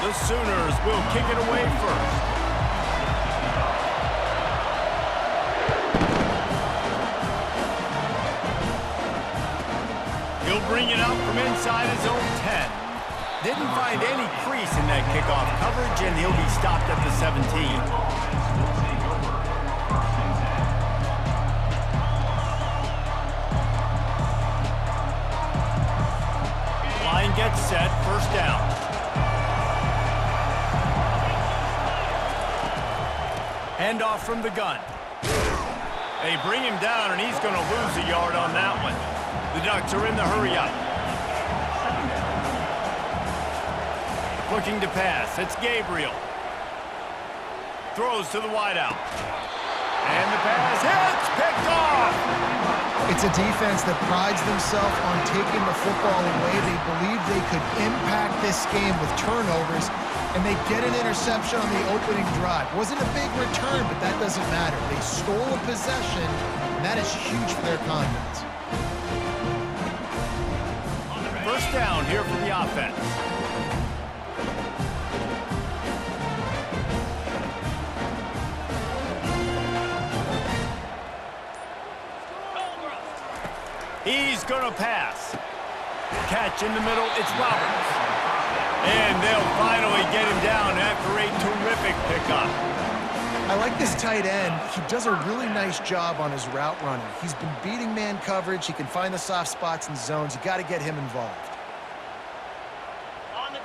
The Sooners will kick it away first. He'll bring it up from inside his own 10. Didn't find any crease in that kickoff coverage, and he'll be stopped at the 17. Line gets set, first down. Handoff from the gun. They bring him down, and he's going to lose a yard on that one. The Ducks are in the hurry-up. Looking to pass. It's Gabriel. Throws to the wideout. And the pass hits. Picked off. It's a defense that prides themselves on taking the football away. They believe they could impact this game with turnovers, and they get an interception on the opening drive. Wasn't a big return, but that doesn't matter. They stole a possession, and that is huge for their confidence. First down here for the offense. He's going to pass. Catch in the middle, it's Roberts. And they'll finally get him down after a terrific pickup. I like this tight end. He does a really nice job on his route running. He's been beating man coverage. He can find the soft spots and zones. You got to get him involved.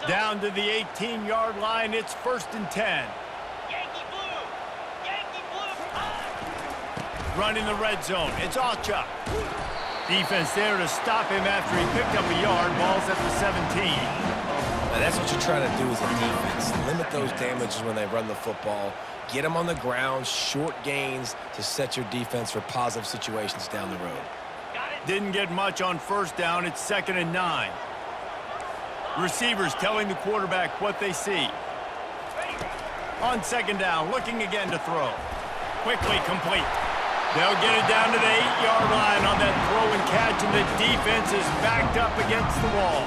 Down to the 18-yard line, it's 1st and 10. Yankee blue! Yankee blue! Run in the red zone, it's Allchuck. Defense there to stop him after he picked up a yard. Ball's at the 17. Now that's what you're trying to do as a defense. Limit those damages when they run the football. Get them on the ground, short gains to set your defense for positive situations down the road. Didn't get much on first down. It's 2nd and 9. Receivers telling the quarterback what they see. On 2nd down, looking again to throw. Quickly complete. They'll get it down to the 8-yard line on that throw and catch, and the defense is backed up against the wall.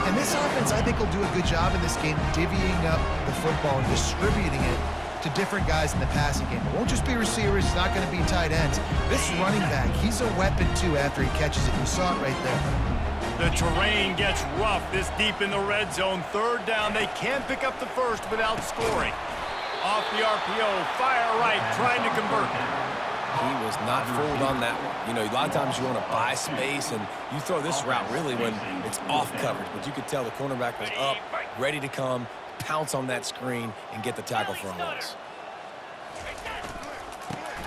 And this offense, I think, will do a good job in this game divvying up the football and distributing it to different guys in the passing game. It won't just be receivers. It's not going to be tight ends. This running back, he's a weapon, too, after he catches it. You saw it right there. The terrain gets rough this deep in the red zone. 3rd down. They can't pick up the first without scoring. Off the RPO, fire right, trying to convert. He was not fooled on that one. You know, a lot of times you want to buy space, and you throw this route really when it's off coverage. But you could tell the cornerback was up, ready to come, pounce on that screen, and get the tackle for a loss.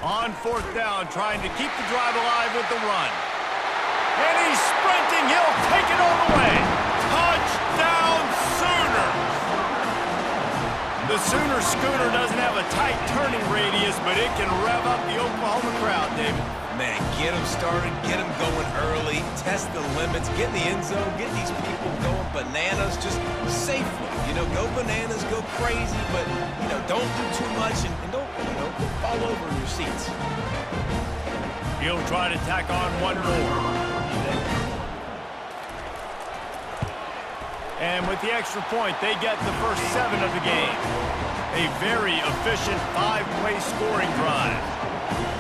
On 4th down, trying to keep the drive alive with the run. And he's sprinting. He'll take it all the way. Touchdown, Sooners! The Sooner scooter doesn't have a tight turning radius, but it can rev up the Oklahoma crowd, David. Man, get them started, get them going early, test the limits, get in the end zone, get these people going bananas just safely. You know, go bananas, go crazy, but, you know, don't do too much and don't, you know, fall over in your seats. He'll try to tack on one more. And with the extra point, they get the first 7 of the game. A very efficient 5-play scoring drive.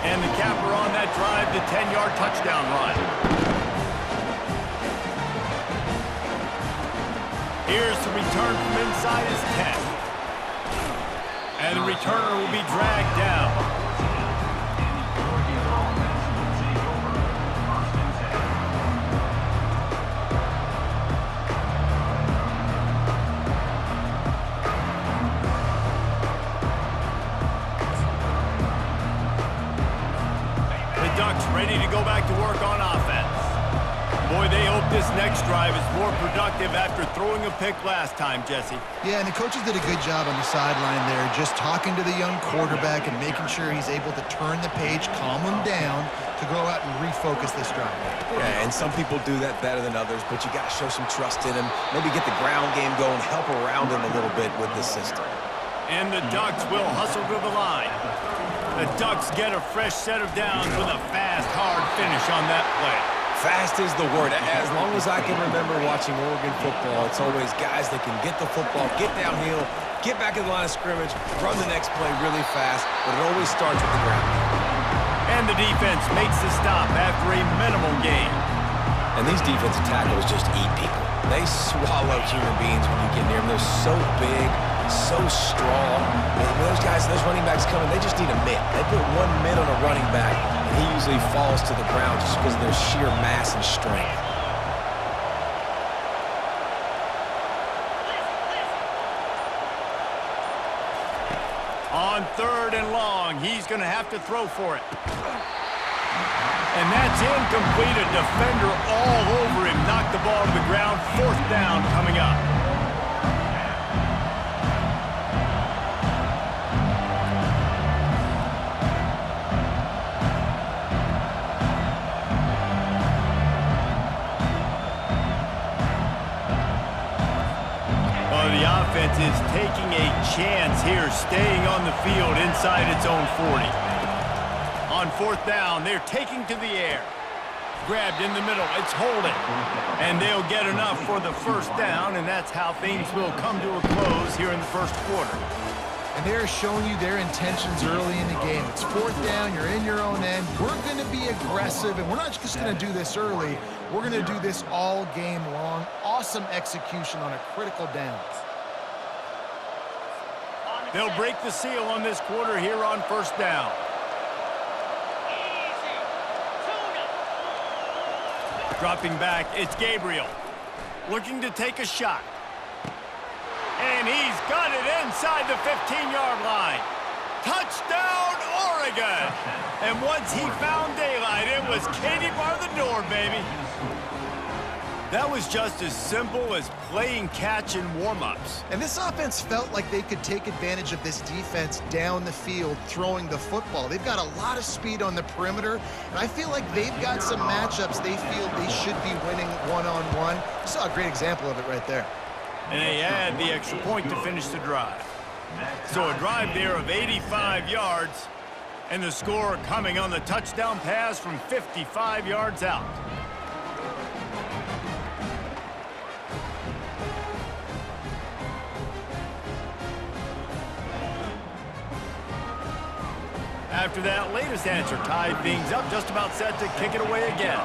And the capper on that drive, the 10-yard touchdown run. Here's the return from inside his 10. And the returner will be dragged down. Ready to go back to work on offense. Boy, they hope this next drive is more productive after throwing a pick last time, Jesse. Yeah, and the coaches did a good job on the sideline there, just talking to the young quarterback and making sure he's able to turn the page, calm him down, to go out and refocus this drive. Yeah, and some people do that better than others, but you got to show some trust in him. Maybe get the ground game going, help around him a little bit with this system. And the Ducks will hustle to the line. The Ducks get a fresh set of downs with a fast, hard finish on that play. Fast is the word. As long as I can remember watching Oregon football, it's always guys that can get the football, get downhill, get back in the line of scrimmage, run the next play really fast, but it always starts with the ground. And the defense makes the stop after a minimal gain. And these defensive tackles just eat people. They swallow human beings when you get near them. They're so big, so strong. And when those guys, those running backs come in, they just need a mitt. They put one mitt on a running back, and he usually falls to the ground just because of their sheer mass and strength. On 3rd and long, he's going to have to throw for it. And that's incomplete. A defender all over him. Knocked the ball to the ground. 4th down coming up. Well, the offense is taking a chance here, staying on the field inside its own 40. On 4th down, they're taking to the air. Grabbed in the middle, it's holding. And they'll get enough for the 1st down, and that's how things will come to a close here in the 1st quarter. And they're showing you their intentions early in the game. It's 4th down, you're in your own end. We're going to be aggressive, and we're not just going to do this early. We're going to do this all game long. Awesome execution on a critical down. They'll break the seal on this quarter here on 1st down. Dropping back, it's Gabriel. Looking to take a shot. And he's got it inside the 15-yard line. Touchdown, Oregon! And once he found daylight, it was Katie bar the door, baby. That was just as simple as playing catch in warm-ups. And this offense felt like they could take advantage of this defense down the field throwing the football. They've got a lot of speed on the perimeter, and I feel like they've got some matchups they feel they should be winning one-on-one. You saw a great example of it right there. And they add the extra point to finish the drive. So a drive there of 85 yards, and the score coming on the touchdown pass from 55 yards out. After that latest answer tied things up, just about set to kick it away again.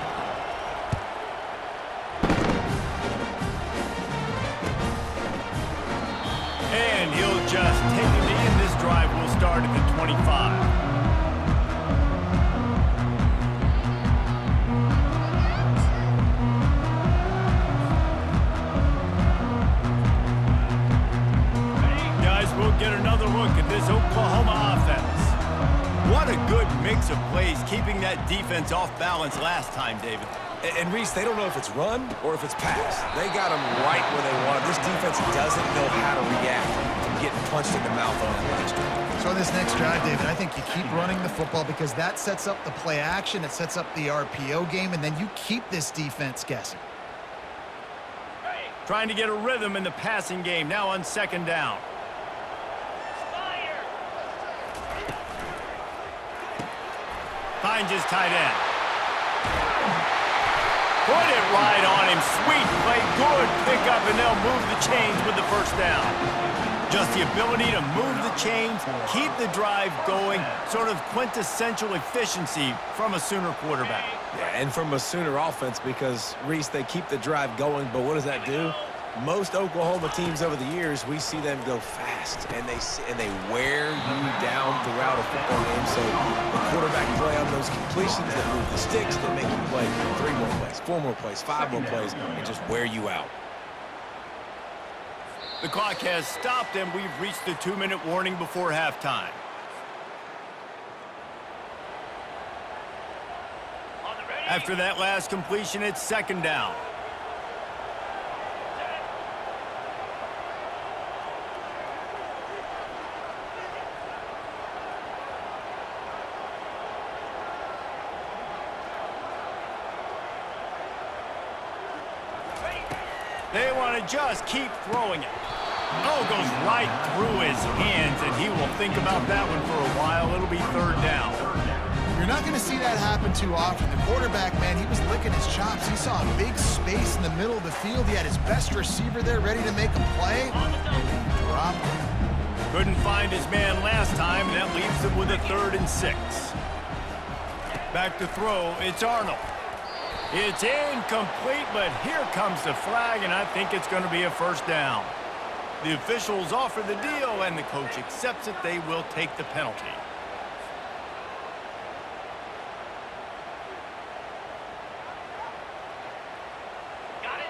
And he'll just take a knee, and this drive will start at the 25. Guys, we'll get another look at this Oklahoma offense. What a good mix of plays, keeping that defense off balance last time, David. And Reese, they don't know if it's run or if it's pass. They got them right where they want. This defense doesn't know how to react from getting punched in the mouth on that last drive. So this next drive, David, I think you keep running the football because that sets up the play action, it sets up the RPO game, and then you keep this defense guessing. Trying to get a rhythm in the passing game, now on 2nd down. Finds his tight end. Put it right on him. Sweet play. Good pickup, and they'll move the chains with the 1st down. Just the ability to move the chains, keep the drive going, sort of quintessential efficiency from a Sooner quarterback. Yeah, and from a Sooner offense because, Reese, they keep the drive going, but what does that do? Most Oklahoma teams over the years, we see them go fast, and they wear you down throughout a football game. So the quarterback play on those completions that move the sticks that make you play 3 more plays, 4 more plays, 5 more plays, and just wear you out. The clock has stopped, and we've reached the 2-minute warning before halftime. After that last completion, it's 2nd down. They want to just keep throwing it. Oh, goes right through his hands, and he will think about that one for a while. It'll be 3rd down. You're not going to see that happen too often. The quarterback, man, he was licking his chops. He saw a big space in the middle of the field. He had his best receiver there ready to make a play, and he dropped it. Couldn't find his man last time, and that leaves him with a 3rd and 6. Back to throw, it's Arnold. It's incomplete, but here comes the flag, and I think it's going to be a 1st down. The officials offer the deal, and the coach accepts it. They will take the penalty.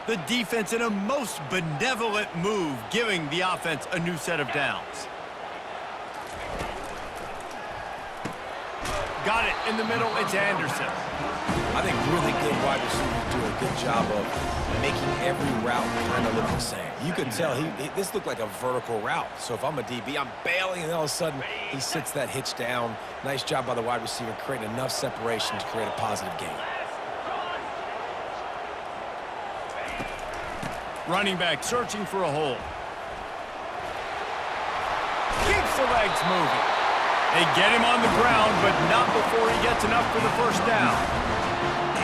The defense in a most benevolent move, giving the offense a new set of downs. Got it in the middle, it's Anderson. I think really good wide receivers do a good job of making every route kind of look the same. You could tell this looked like a vertical route. So if I'm a DB, I'm bailing, and all of a sudden he sits that hitch down. Nice job by the wide receiver, creating enough separation to create a positive gain. Running back searching for a hole. Keeps the legs moving. They get him on the ground, but not before he gets enough for the 1st down.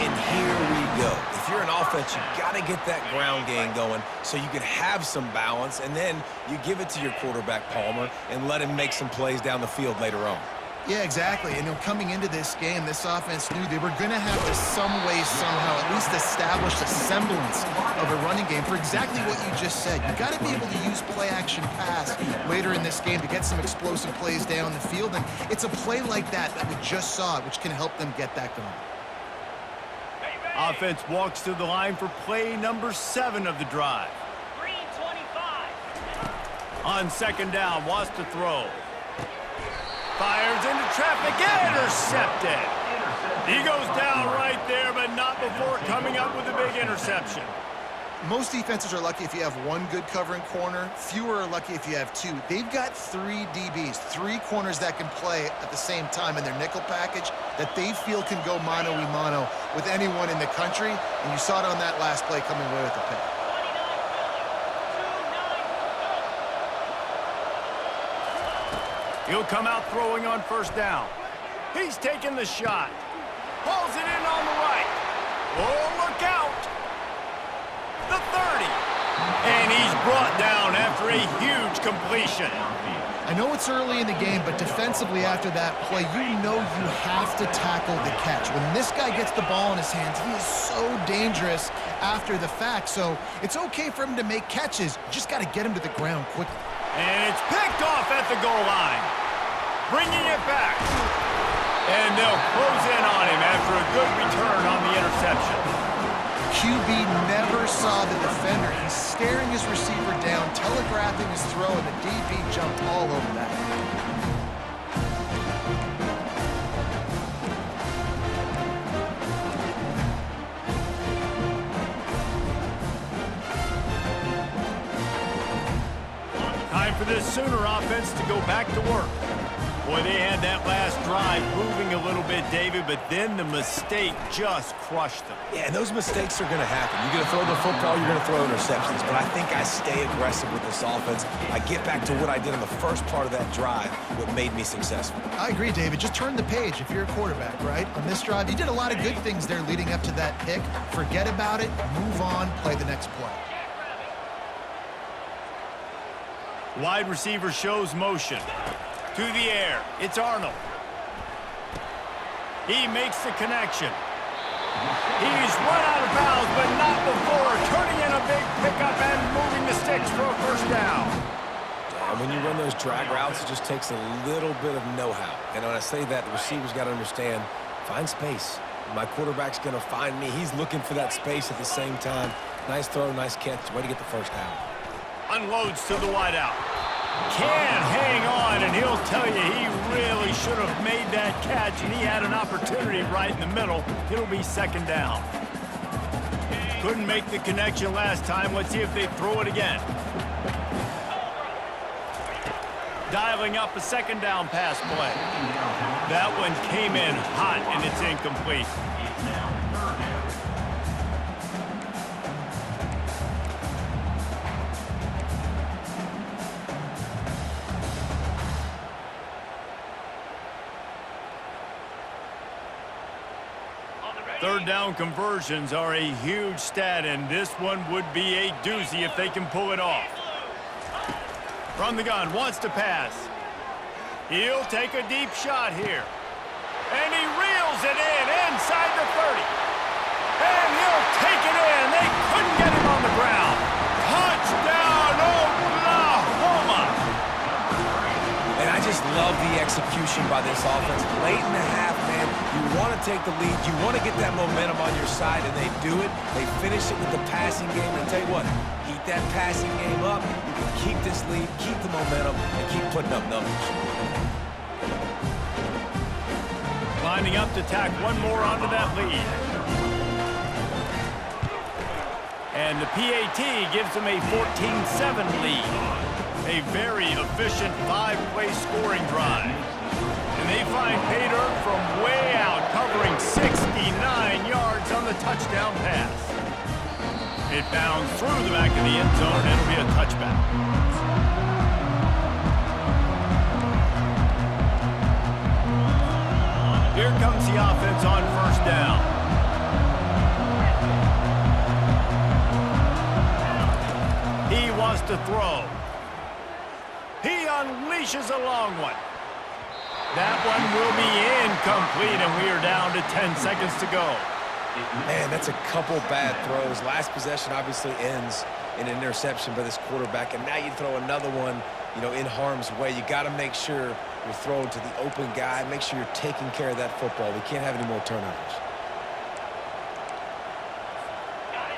And here we go. If you're an offense, you got to get that ground game going so you can have some balance, and then you give it to your quarterback, Palmer, and let him make some plays down the field later on. Yeah, exactly. And coming into this game, this offense knew they were going to have to some way, somehow, at least establish a semblance of a running game for exactly what you just said. You got to be able to use play-action pass later in this game to get some explosive plays down the field. And it's a play like that we just saw, which can help them get that going. Offense walks to the line for play number 7 of the drive. Green 25. On 2nd down, wants to throw. Fires into traffic, intercepted. He goes down right there, but not before coming up with a big interception. Most defenses are lucky if you have one good covering corner. Fewer are lucky if you have 2. They've got 3 DBs, 3 corners that can play at the same time in their nickel package that they feel can go mano-a-mano with anyone in the country. And you saw it on that last play coming away with the pick. He'll come out throwing on 1st down. He's taking the shot. Hauls it in on the right. Oh, look out. The 30. And he's brought down after a huge completion. I know it's early in the game, but defensively after that play, you know you have to tackle the catch. When this guy gets the ball in his hands, he is so dangerous after the fact. So it's okay for him to make catches. You just got to get him to the ground quickly. And it's picked off at the goal line. Bringing it back. And they'll close in on him after a good return on the interception. QB never saw the defender. He's staring his receiver down, telegraphing his throw, and the DB jumped all over that. Time for this Sooner offense to go back to work. Boy, they had that last drive moving a little bit, David, but then the mistake just crushed them. Yeah, and those mistakes are going to happen. You're going to throw the football, you're going to throw interceptions. But I think I stay aggressive with this offense. I get back to what I did in the first part of that drive, what made me successful. I agree, David. Just turn the page if you're a quarterback, right? On this drive, you did a lot of good things there leading up to that pick. Forget about it, move on, play the next play. Wide receiver shows motion. To the air, it's Arnold. He makes the connection. He's run out of bounds, but not before turning in a big pickup and moving the sticks for a 1st down. And when you run those drag routes, it just takes a little bit of know-how. And when I say that, the receiver's got to understand, find space. My quarterback's going to find me. He's looking for that space at the same time. Nice throw, nice catch. Way to get the 1st down. Unloads to the wideout. Can hang on, and he'll tell you he really should have made that catch, and he had an opportunity right in the middle. It'll be 2nd down. Couldn't make the connection last time. Let's see if they throw it again. Dialing up a 2nd down pass play. That one came in hot, and it's incomplete. Third down conversions are a huge stat, and this one would be a doozy if they can pull it off. From the gun, wants to pass. He'll take a deep shot here. And he reels it in inside the 30. And he'll take it in. They couldn't get him on the ground. Touchdown, Oklahoma! And I just love the execution by this offense. Late in the half, man, you want to take the lead. You want to get that momentum on your side, and they do it. They finish it with the passing game. And I'll tell you what, keep that passing game up. You can keep this lead, keep the momentum, and keep putting up numbers. Lining up to tack one more onto that lead. And the PAT gives them a 14-7 lead. A very efficient 5-play scoring drive. And they find pay dirt from way out, covering 69 yards on the touchdown pass. It bounds through the back of the end zone, and it'll be a touchback. Here comes the offense on first down. He wants to throw. He unleashes a long one. That one will be incomplete, and we are down to 10 seconds to go. Man, that's a couple bad throws. Last possession obviously ends in an interception by this quarterback, and now you throw another one, in harm's way. You got to make sure you're throwing to the open guy. Make sure you're taking care of that football. We can't have any more turnovers.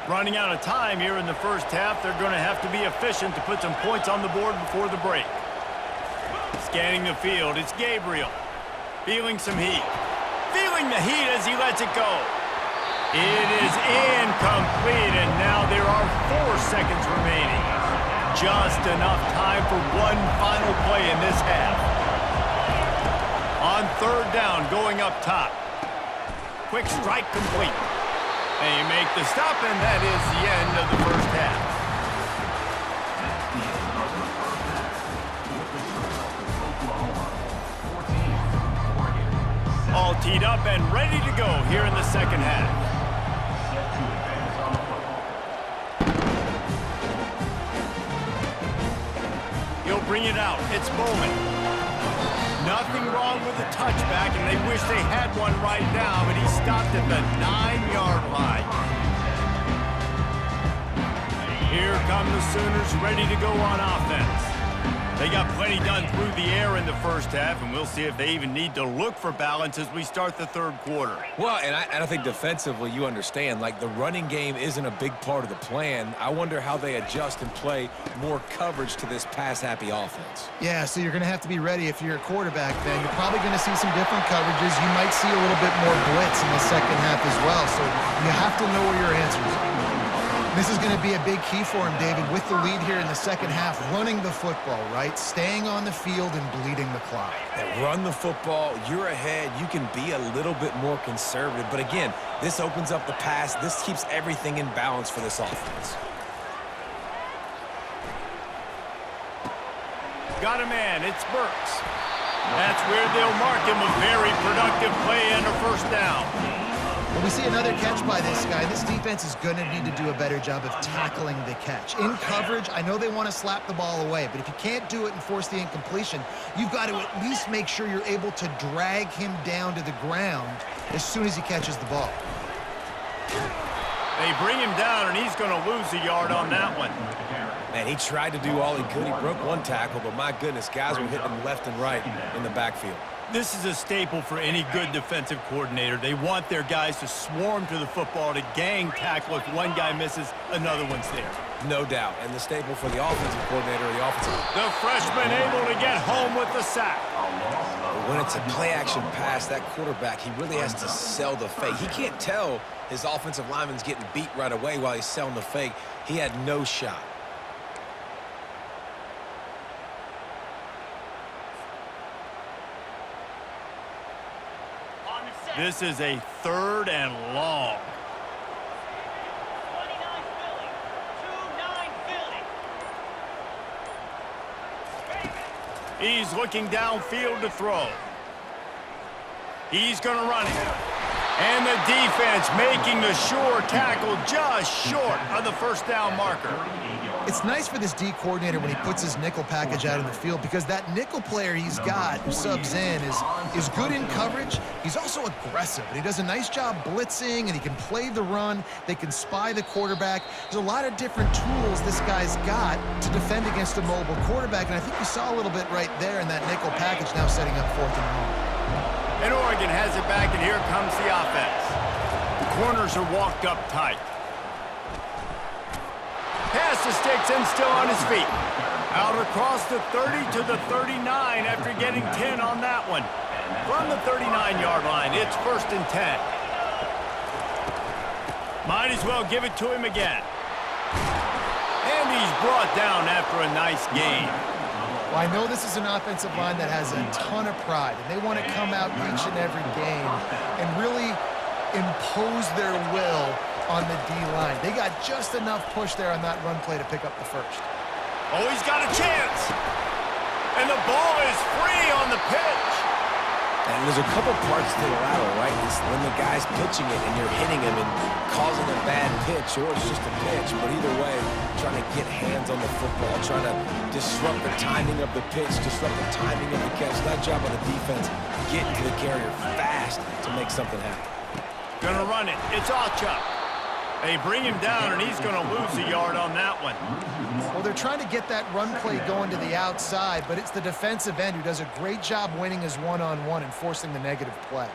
Running out of time here in the first half, they're going to have to be efficient to put some points on the board before the break. Scanning the field, it's Gabriel. Feeling some heat. Feeling the heat as he lets it go. It is incomplete, and now there are 4 seconds remaining. Just enough time for one final play in this half. On third down, going up top. Quick strike complete. They make the stop, and that is the end of the first half. All teed up and ready to go here in the second half. He'll bring it out. It's Bowman. Nothing wrong with the touchback, and they wish they had one right now, but he stopped at the 9-yard line. Here come the Sooners ready to go on offense. They got plenty done through the air in the first half, and we'll see if they even need to look for balance as we start the third quarter. Well, and I think defensively, you understand, the running game isn't a big part of the plan. I wonder how they adjust and play more coverage to this pass-happy offense. Yeah, so you're going to have to be ready if you're a quarterback then. You're probably going to see some different coverages. You might see a little bit more blitz in the second half as well, so you have to know where your answers are. This is going to be a big key for him, David, with the lead here in the second half, running the football, right? Staying on the field and bleeding the clock. And run the football, you're ahead, you can be a little bit more conservative. But again, this opens up the pass. This keeps everything in balance for this offense. Got a man, it's Burks. That's where they'll mark him a very productive play and a first down. When we see another catch by this guy, this defense is going to need to do a better job of tackling the catch. In coverage, I know they want to slap the ball away, but if you can't do it and force the incompletion, you've got to at least make sure you're able to drag him down to the ground as soon as he catches the ball. They bring him down, and he's going to lose a yard on that one. Man, he tried to do all he could. He broke one tackle, but my goodness, guys were hitting him left and right in the backfield. This is a staple for any good defensive coordinator. They want their guys to swarm to the football, to gang tackle. If one guy misses, another one's there. No doubt. And the staple for the offensive coordinator or the offensive... The freshman able to get home with the sack. But when it's a play-action pass, that quarterback, he really has to sell the fake. He can't tell his offensive lineman's getting beat right away while he's selling the fake. He had no shot. This is a third and long. 29 Philly. 2-9 Philly. He's looking downfield to throw. He's going to run it. And the defense making the sure tackle just short of the first down marker. It's nice for this D coordinator when he puts his nickel package out in the field because that nickel player he's got who subs in is good in coverage. He's also aggressive, and he does a nice job blitzing, and he can play the run. They can spy the quarterback. There's a lot of different tools this guy's got to defend against a mobile quarterback, and I think you saw a little bit right there in that nickel package now setting up 4th and long. And Oregon has it back, and here comes the offense. The corners are walked up tight. Pass the sticks and still on his feet. Out across the 30 to the 39 after getting 10 on that one. From the 39-yard line, it's 1st and 10. Might as well give it to him again. And he's brought down after a nice gain. Well, I know this is an offensive line that has a ton of pride, and they want to come out each and every game and really impose their will on the D-line. They got just enough push there on that run play to pick up the first. Oh, he's got a chance. And the ball is free on the pitch. And there's a couple parts to the lateral, right? It's when the guy's pitching it and you're hitting him and causing a bad pitch, or it's just a pitch. But either way, trying to get hands on the football, trying to disrupt the timing of the pitch, disrupt the timing of the catch. That job on the defense, getting to the carrier fast to make something happen. Gonna run it. It's Achuk. They bring him down, and he's gonna lose a yard on that one. Well, they're trying to get that run play going to the outside, but it's the defensive end who does a great job winning his one-on-one and forcing the negative play.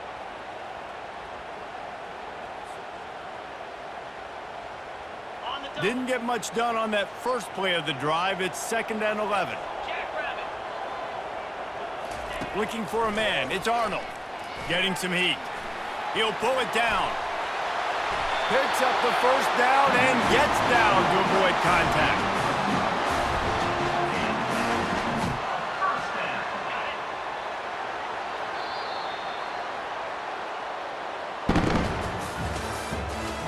Didn't get much done on that first play of the drive. It's 2nd and 11. Looking for a man. It's Arnold. Getting some heat. He'll pull it down. Picks up the first down and gets down to avoid contact.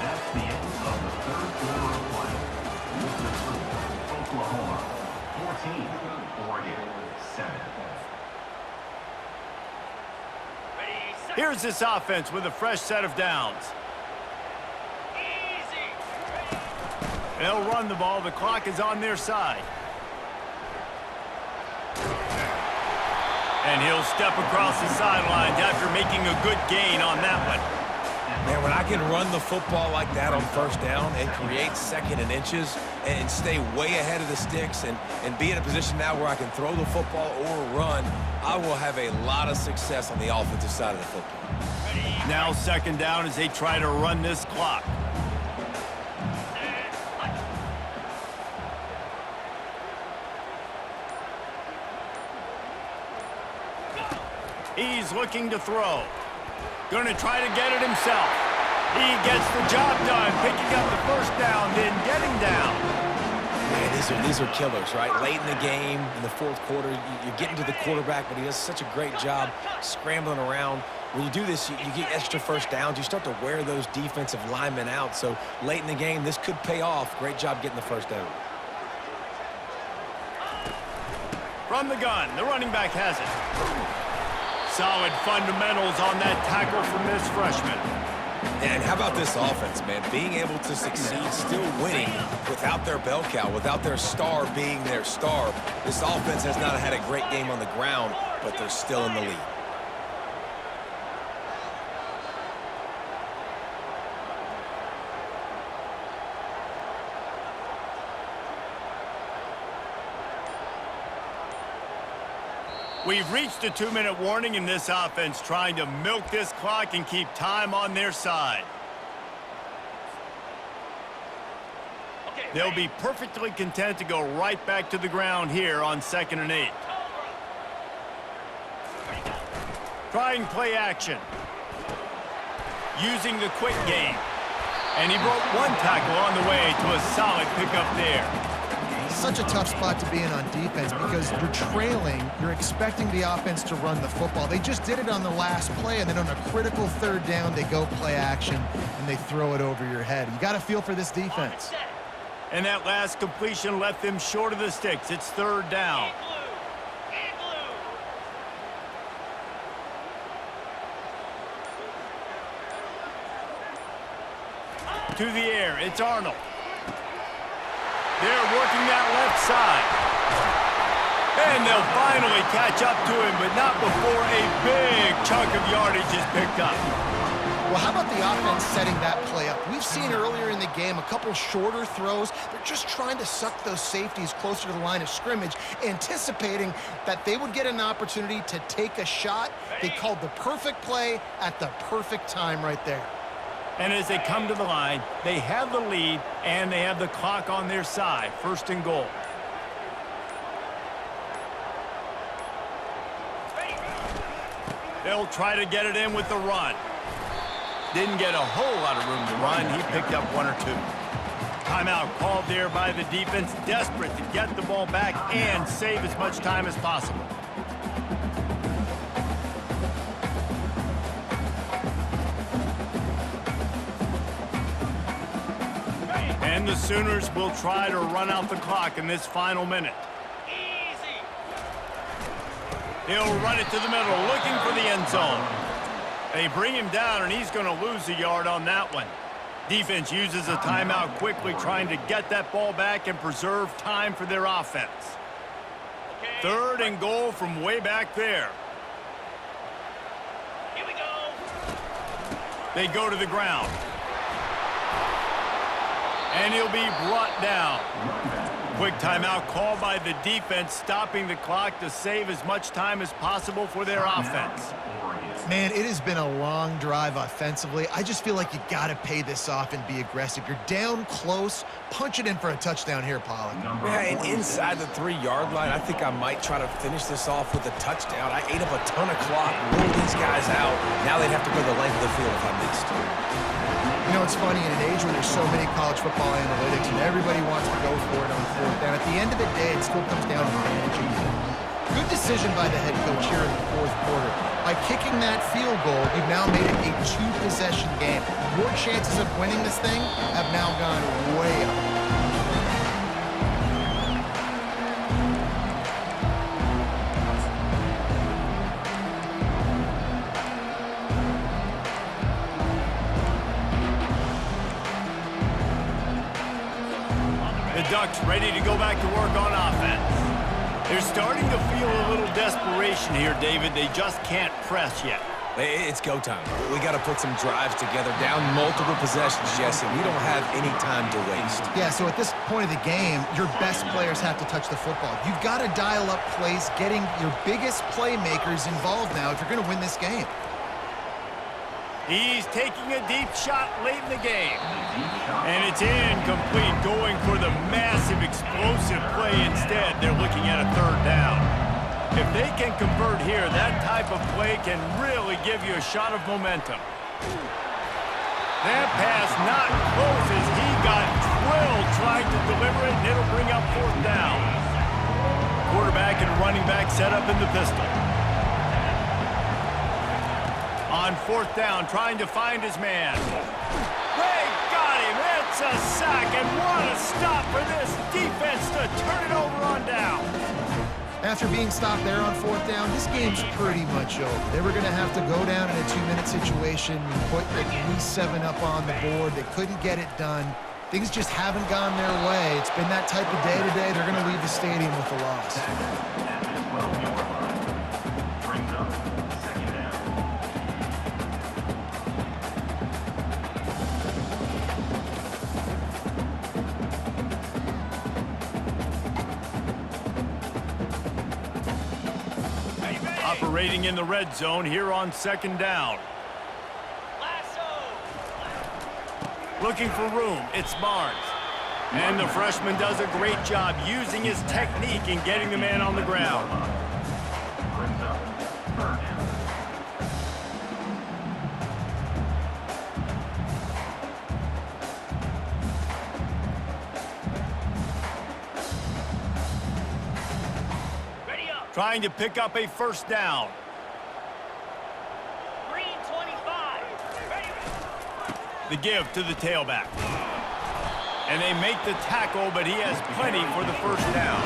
That's the end of the 3rd quarter of play. This is Oklahoma 14, Oregon 7. Here's this offense with a fresh set of downs. They'll run the ball. The clock is on their side. And he'll step across the sidelines after making a good gain on that one. Man, when I can run the football like that on 1st down and create 2nd and inches and stay way ahead of the sticks and be in a position now where I can throw the football or run, I will have a lot of success on the offensive side of the football. Now 2nd down as they try to run this clock. He's looking to throw. Going to try to get it himself. He gets the job done, picking up the first down, then getting down. Man, these are killers, right? Late in the game, in the 4th quarter, you're getting to the quarterback, but he does such a great job scrambling around. When you do this, you get extra first downs. You start to wear those defensive linemen out. So late in the game, this could pay off. Great job getting the first down. From the gun, the running back has it. Solid fundamentals on that tackle from this freshman. And how about this offense, man? Being able to succeed, still winning without their bell cow, without their star being their star. This offense has not had a great game on the ground, but they're still in the lead. We've reached a 2-minute warning in this offense, trying to milk this clock and keep time on their side. They'll be perfectly content to go right back to the ground here on 2nd and 8. Trying play action. Using the quick game. And he broke one tackle on the way to a solid pickup there. Such a tough spot to be in on defense because you're trailing, you're expecting the offense to run the football. They just did it on the last play, and then on a critical 3rd down, they go play action, and they throw it over your head. You got to feel for this defense. And that last completion left them short of the sticks. It's 3rd down. to the air. It's Arnold. They're working that left side. And they'll finally catch up to him, but not before a big chunk of yardage is picked up. Well, how about the offense setting that play up? We've seen earlier in the game a couple shorter throws. They're just trying to suck those safeties closer to the line of scrimmage, anticipating that they would get an opportunity to take a shot. They called the perfect play at the perfect time right there. And as they come to the line, they have the lead, and they have the clock on their side. First and goal. They'll try to get it in with the run. Didn't get a whole lot of room to run. He picked up one or two. Timeout called there by the defense, desperate to get the ball back and save as much time as possible. And the Sooners will try to run out the clock in this final minute. Easy. He'll run it to the middle, looking for the end zone. They bring him down, and he's going to lose a yard on that one. Defense uses a timeout quickly, trying to get that ball back and preserve time for their offense. Okay. Third and goal from way back there. Here we go. They go to the ground. And he'll be brought down. Quick timeout called by the defense, stopping the clock to save as much time as possible for their offense. Man, it has been a long drive offensively. I just feel like you got to pay this off and be aggressive. You're down close. Punch it in for a touchdown here, Pollard. Yeah, and inside the 3-yard line, I think I might try to finish this off with a touchdown. I ate up a ton of clock, ruled these guys out. Now they'd have to go the length of the field if I missed. You know, it's funny, in an age where there's so many college football analytics and everybody wants to go for it on fourth down, at the end of the day, it still comes down to managing the ball. Good decision by the head coach here in the fourth quarter. By kicking that field goal, you've now made it a 2-possession game. Your chances of winning this thing have now gone way up. The Ducks ready to go back to work on offense. They're starting to feel a little desperation here, David. They just can't press yet. It's go time. We got to put some drives together, down multiple possessions, Jesse. We don't have any time to waste. Yeah, so at this point of the game, your best players have to touch the football. You've got to dial up plays, getting your biggest playmakers involved now if you're going to win this game. He's taking a deep shot late in the game. And it's incomplete, going for the massive explosive play instead. They're looking at a third down. If they can convert here, that type of play can really give you a shot of momentum. That pass not close as he got drilled trying to deliver it, and it'll bring up fourth down. Quarterback and running back set up in the pistol. On fourth down, trying to find his man. They got him. It's a sack, and what a stop for this defense to turn it over on down. After being stopped there on fourth down, this game's pretty much over. They were going to have to go down in a 2-minute situation and put at least 7 up on the board. They couldn't get it done. Things just haven't gone their way. It's been that type of day today. They're going to leave the stadium with a loss. Operating in the red zone here on second down. Lasso. Looking for room, it's Barnes. And the freshman does a great job using his technique and getting the man on the ground. Ready up. Trying to pick up a first down. Green 25. Ready. The give to the tailback. And they make the tackle, but he has plenty for the first down.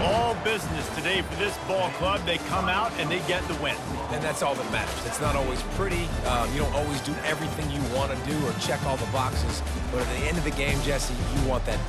All business. business today for this ball club. They come out and they get the win. And that's all that matters. It's not always pretty. You don't always do everything you want to do or check all the boxes. But at the end of the game, Jesse, you want that dub.